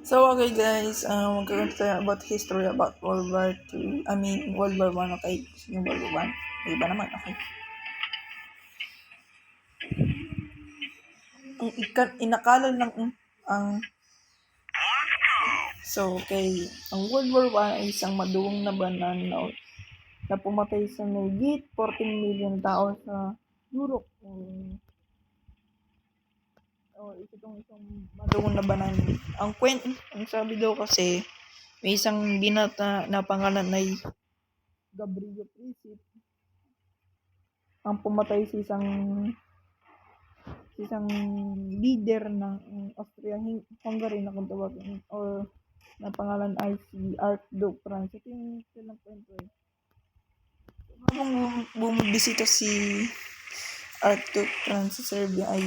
So, okay guys, magkakaroon tayo about history about World War II. World War I, okay? Gusto niyo World War I? Iba naman, okay? Ang inakala lang ang So, okay. Ang World War I ay isang maduwang na banal na pumatay sa mahigit 14 million tao sa Europe. Itong isang maduwang na banal. Ang sabi daw kasi, may isang binata na pangalan ay Gabriel Princip ang pumatay sa isang leader ng Austria-Hungary na kung tawagin or na pangalan ay si Archduke Franz. Ito yung silang kwento eh. Habang bumibisita si Archduke Franz sa Serbia ay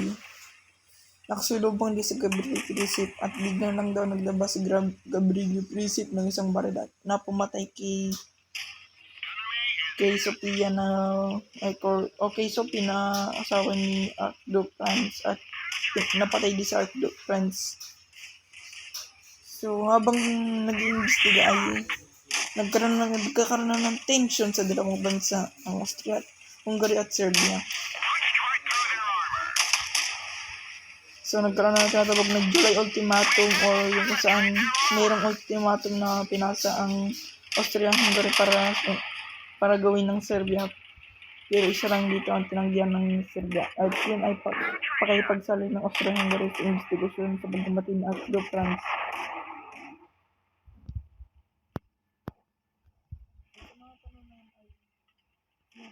nakasulubong din si Gabriel Princip at biglang lang daw naglabas si Gabriel Princip ng isang baril na pumatay kay Sophia kay Sophie na asawa ni Archduke Franz at napatay din si Archduke Franz. So habang nag-iimbestiga ay nagkaroon ng tension sa dalawang bansa, ang Austria, Hungary at Serbia. So nagkaroon na tinatawag na July Ultimatum or yung kung saan mayroong ultimatum na pinasa ang Austria-Hungary para gawin ng Serbia. Pero isa lang dito ang tinanggihan ng Serbia at yun ay pakipagsali ng Austria-Hungary sa investigasyon sa pagkamatay ni Archduke Franz.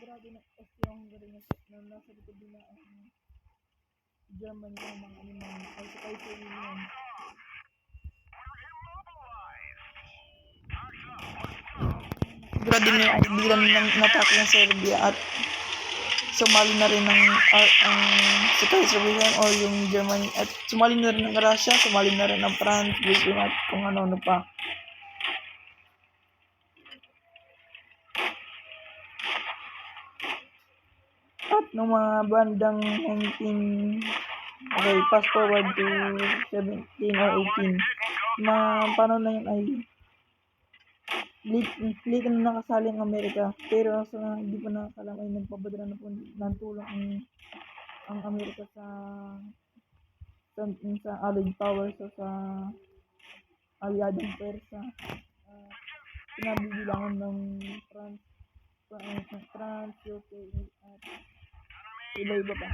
Grado ng Austria-Hungary na nasa likod nila ang Germany ng mga Alemán ay sa Kaiser Wilhelm. Grado nila ay bilang natake ng Serbia at sumali na rin ang si Kaiser Wilhelm o yung Germany at sumali na rin ang Russia, sumali na rin ang France, Britain at kung ano pa. At noong mga bandang fast forward to 17 or 18, paano na yun ay late na nakasali ang Amerika, pero hindi pa nakakalam ay nagpapadala na po ng tulong ang Amerika sa Allied powers o sa aliadong Persa. Pinabibilangan ng France, UK at iba-iba pa.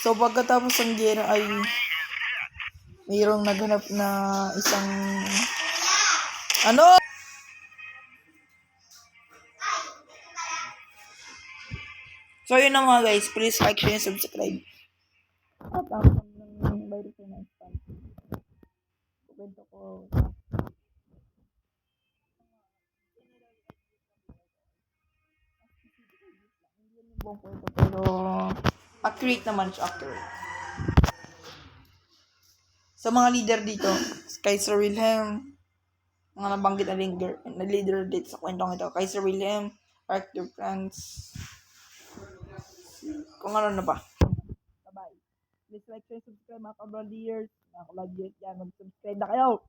So pagkatapos ng giyera ay mayroong naganap na isang So yun na mga guys, please like, share, and subscribe. At ang ng virus na expand. Kwento ko. Hindi yan yung buong kwento pero accurate naman siya, accurate. Sa mga leader dito, Kaiser Wilhelm, mga nabanggit na leader dito sa kwentong ito, Kaiser Wilhelm, Archduke Franz, kung ano na ba. Bye-bye. Please like, share, subscribe mga kabraliers. Mga kabraliers yan, mag-subscribe na kayo.